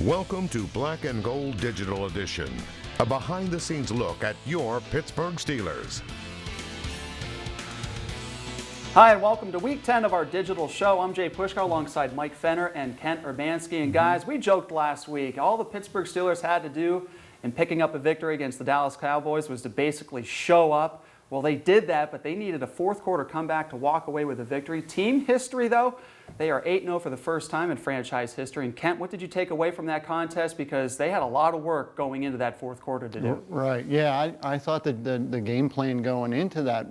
Welcome to Black and Gold Digital Edition, a behind-the-scenes look at your Pittsburgh Steelers. Hi, and welcome to Week 10 of our digital show. I'm Jay Puskar alongside Mike Fenner and Kent Urbanski. And guys, we joked last week, all the Pittsburgh Steelers had to do in picking up a victory against the Dallas Cowboys was to basically show up. Well, they did that, but they needed a fourth quarter comeback to walk away with a victory. Team history, though, they are 8-0 for the first time in franchise history. And Kent, what did you take away from that contest? Because they had a lot of work going into that fourth quarter to do. Right. Yeah, I thought that the game plan going into that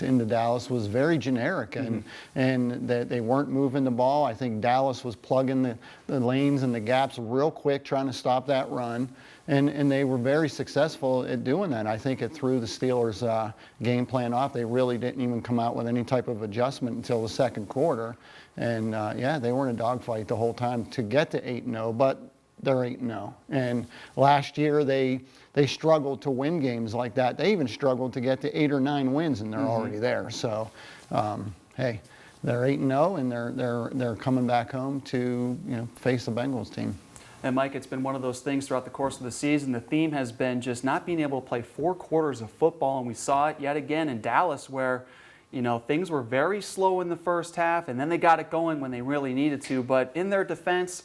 into Dallas was very generic, and that they weren't moving the ball. I think Dallas was plugging the lanes and the gaps real quick, trying to stop that run. And they were very successful at doing that. I think it threw the Steelers' game plan off. They really didn't even come out with any type of adjustment until the second quarter. And yeah, they were in a dogfight the whole time to get to 8-0, but they're 8-0. And last year they struggled to win games like that. They even struggled to get to 8 or 9 wins, and they're already there. So hey, they're 8-0, and they're coming back home to face the Bengals team. And Mike, it's been one of those things throughout the course of the season. The theme has been just not being able to play 4 quarters of football, and we saw it yet again in Dallas where, things were very slow in the first half, and then they got it going when they really needed to. But in their defense,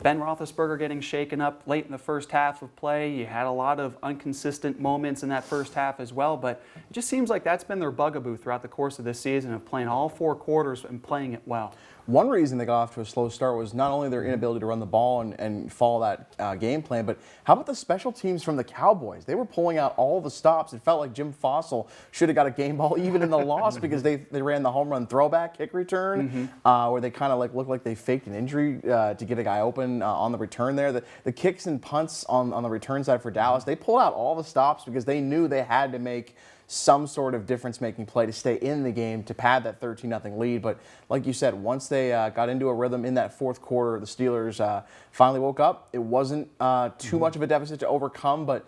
Ben Roethlisberger getting shaken up late in the first half of play. You had a lot of inconsistent moments in that first half as well, but it just seems like that's been their bugaboo throughout the course of this season of playing all 4 quarters and playing it well. One reason they got off to a slow start was not only their inability to run the ball and follow that game plan, but how about the special teams from the Cowboys? They were pulling out all the stops. It felt like Jim Fossil should have got a game ball even in the loss because they ran the home run throwback kick return where they kind of looked like they faked an injury to get a guy open on the return there. The kicks and punts on the return side for Dallas, they pulled out all the stops because they knew they had to make some sort of difference-making play to stay in the game to pad that 13-0 lead. But like you said, once they got into a rhythm in that fourth quarter, the Steelers finally woke up. It wasn't too much of a deficit to overcome, but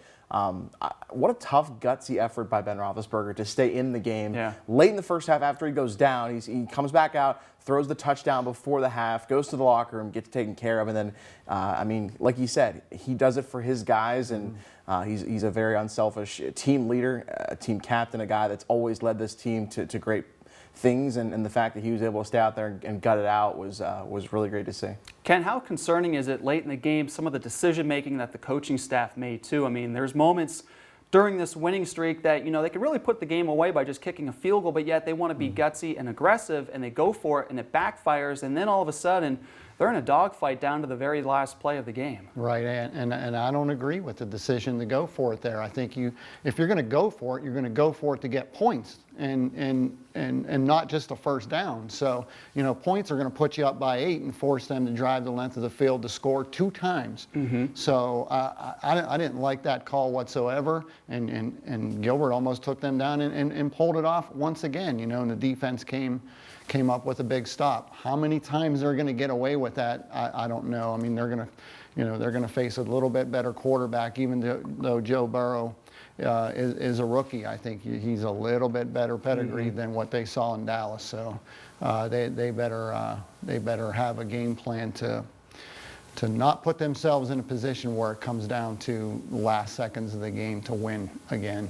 what a tough, gutsy effort by Ben Roethlisberger to stay in the game. Yeah. Late in the first half, after he goes down, he comes back out, throws the touchdown before the half, goes to the locker room, gets taken care of, and then, like he said, he does it for his guys, and he's a very unselfish team leader, a team captain, a guy that's always led this team to great things, and the fact that he was able to stay out there and gut it out was really great to see. Ken, how concerning is it late in the game, some of the decision-making that the coaching staff made too? I mean, there's moments during this winning streak that, they could really put the game away by just kicking a field goal, but yet they want to be gutsy and aggressive, and they go for it, and it backfires, and then all of a sudden, they're in a dogfight down to the very last play of the game. Right, and I don't agree with the decision to go for it there. I think if you're going to go for it, you're going to go for it to get points and not just a first down. So, points are going to put you up by 8 and force them to drive the length of the field to score 2 times. So I didn't like that call whatsoever, and Gilbert almost took them down and pulled it off once again, and the defense came up with a big stop. How many times they're going to get away with that, I don't know. I mean, they're going to face a little bit better quarterback, even though Joe Burrow is a rookie. I think he's a little bit better pedigree than what they saw in Dallas. So they better have a game plan to not put themselves in a position where it comes down to the last seconds of the game to win again.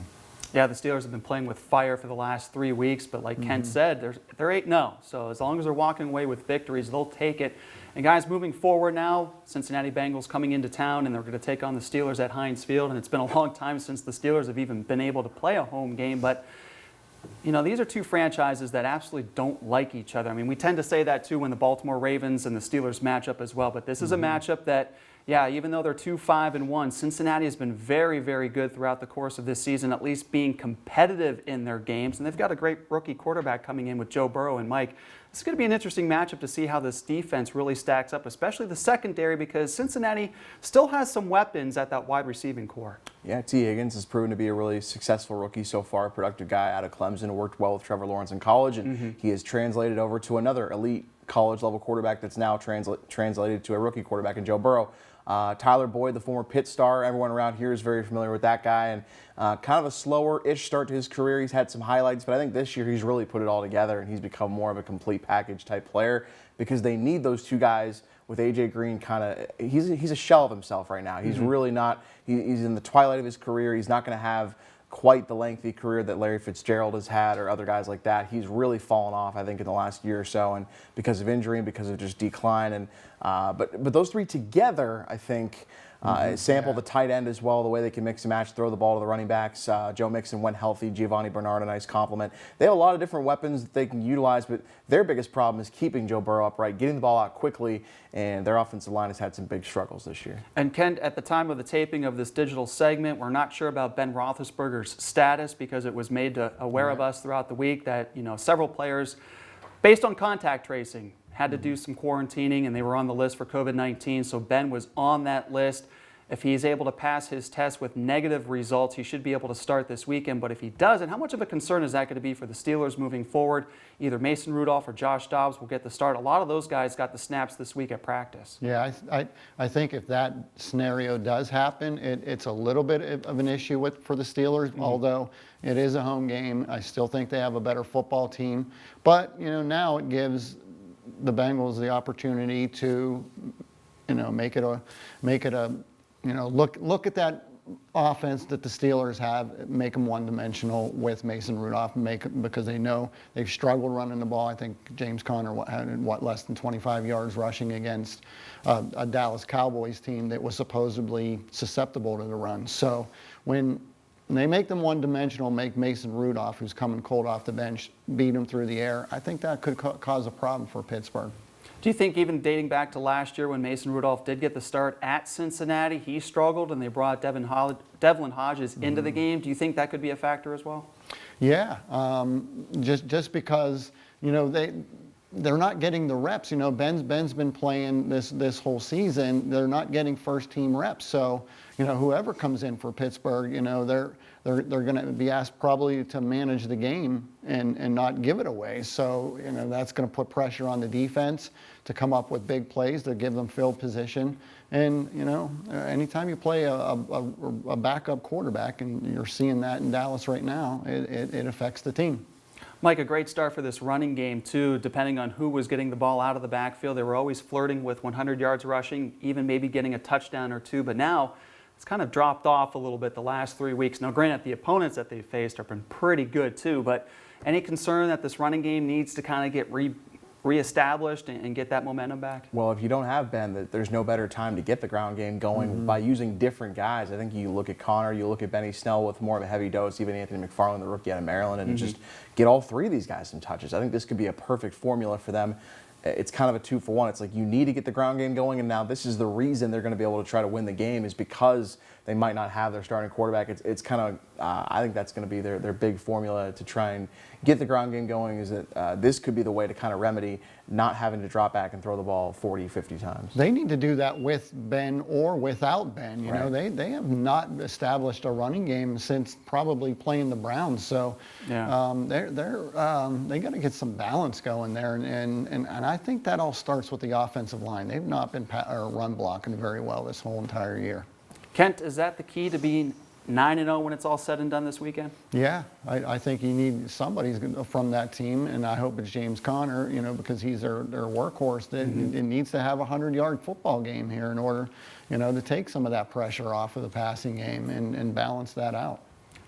Yeah, the Steelers have been playing with fire for the last 3 weeks, but like Kent said, they're 8-0. So as long as they're walking away with victories, they'll take it. And guys, moving forward now, Cincinnati Bengals coming into town, and they're going to take on the Steelers at Heinz Field. And it's been a long time since the Steelers have even been able to play a home game. But, these are 2 franchises that absolutely don't like each other. I mean, we tend to say that too when the Baltimore Ravens and the Steelers match up as well. But this is a matchup that, yeah, even though they're 2-5-1, Cincinnati has been very, very good throughout the course of this season, at least being competitive in their games. And they've got a great rookie quarterback coming in with Joe Burrow and Mike. It's going to be an interesting matchup to see how this defense really stacks up, especially the secondary, because Cincinnati still has some weapons at that wide receiving core. Yeah, T. Higgins has proven to be a really successful rookie so far, a productive guy out of Clemson, worked well with Trevor Lawrence in college, and he has translated over to another elite college-level quarterback that's now translated to a rookie quarterback in Joe Burrow. Tyler Boyd, the former Pitt star, everyone around here is very familiar with that guy, and kind of a slower-ish start to his career. He's had some highlights, but I think this year he's really put it all together, and he's become more of a complete package type player because they need those 2 guys with A.J. Green he's a shell of himself right now. He's really not, he's in the twilight of his career. He's not going to have quite the lengthy career that Larry Fitzgerald has had or other guys like that. He's really fallen off, I think, in the last year or so, and because of injury and because of just decline. And but those three together, I think, sample the tight end as well, the way they can mix and match, throw the ball to the running backs. Joe Mixon, when healthy, Giovanni Bernard, a nice compliment. They have a lot of different weapons that they can utilize, but their biggest problem is keeping Joe Burrow upright, getting the ball out quickly, and their offensive line has had some big struggles this year. And Kent, at the time of the taping of this digital segment, we're not sure about Ben Roethlisberger's status because it was made aware of us throughout the week that, several players, based on contact tracing, had to do some quarantining, and they were on the list for COVID-19, so Ben was on that list. If he's able to pass his test with negative results, he should be able to start this weekend. But if he doesn't, how much of a concern is that going to be for the Steelers moving forward? Either Mason Rudolph or Josh Dobbs will get the start. A lot of those guys got the snaps this week at practice. Yeah, I think if that scenario does happen, it's a little bit of an issue for the Steelers, although it is a home game. I still think they have a better football team. But, now it gives the Bengals the opportunity to, make it a look at that offense that the Steelers have, make them one-dimensional with Mason Rudolph, because they know they've struggled running the ball. I think James Conner had less than 25 yards rushing against a Dallas Cowboys team that was supposedly susceptible to the run. So when they make them one-dimensional, make Mason Rudolph, who's coming cold off the bench, beat him through the air, I think that could cause a problem for Pittsburgh. Do you think even dating back to last year when Mason Rudolph did get the start at Cincinnati, he struggled and they brought Devlin Hodges into the game? Do you think that could be a factor as well? Yeah, just because, they're not getting the reps. Ben's been playing this whole season. They're not getting first-team reps. So, whoever comes in for Pittsburgh, they're going to be asked probably to manage the game and not give it away. So, that's going to put pressure on the defense to come up with big plays to give them field position. And, anytime you play a backup quarterback, and you're seeing that in Dallas right now, it affects the team. Mike, a great start for this running game, too, depending on who was getting the ball out of the backfield. They were always flirting with 100 yards rushing, even maybe getting a touchdown or two. But now it's kind of dropped off a little bit the last 3 weeks. Now, granted, the opponents that they've faced have been pretty good, too. But any concern that this running game needs to kind of get reestablished and get that momentum back? Well, if you don't have Ben, there's no better time to get the ground game going by using different guys. I think you look at Connor, you look at Benny Snell with more of a heavy dose, even Anthony McFarland, the rookie out of Maryland, and just get all three of these guys some touches. I think this could be a perfect formula for them. It's kind of a 2-for-1. It's like you need to get the ground game going, and now this is the reason they're going to be able to try to win the game is because they might not have their starting quarterback. It's kind of, I think that's going to be their big formula to try and get the ground game going, is that this could be the way to kind of remedy not having to drop back and throw the ball 40, 50 times. They need to do that with Ben or without Ben. You know, they have not established a running game since probably playing the Browns. So they got to get some balance going there, and I think that all starts with the offensive line. They've not been run blocking very well this whole entire year. Kent, is that the key to being 9-0 when it's all said and done this weekend? Yeah, I think you need somebody from that team, and I hope it's James Conner, because he's their workhorse. It needs to have a 100-yard football game here in order, to take some of that pressure off of the passing game and balance that out.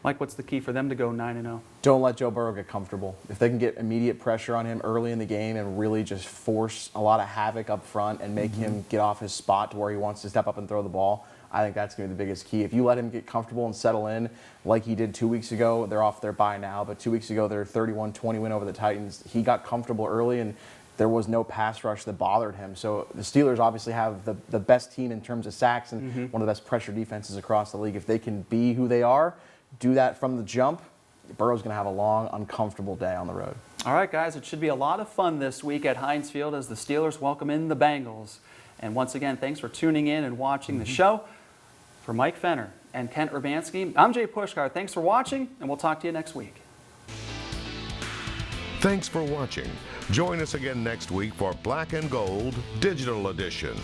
Mike, what's the key for them to go 9-0? Don't let Joe Burrow get comfortable. If they can get immediate pressure on him early in the game and really just force a lot of havoc up front and make him get off his spot to where he wants to step up and throw the ball, I think that's going to be the biggest key. If you let him get comfortable and settle in like he did 2 weeks ago, they're off their bye now, but 2 weeks ago, their 31-20 win over the Titans, he got comfortable early and there was no pass rush that bothered him. So the Steelers obviously have the best team in terms of sacks and one of the best pressure defenses across the league. If they can be who they are, do that from the jump, Burrow's going to have a long, uncomfortable day on the road. All right, guys, it should be a lot of fun this week at Heinz Field as the Steelers welcome in the Bengals. And once again, thanks for tuning in and watching the show. For Mike Fenner and Kent Urbanski, I'm Jay Puskar. Thanks for watching, and we'll talk to you next week. Thanks for watching. Join us again next week for Black and Gold Digital Edition.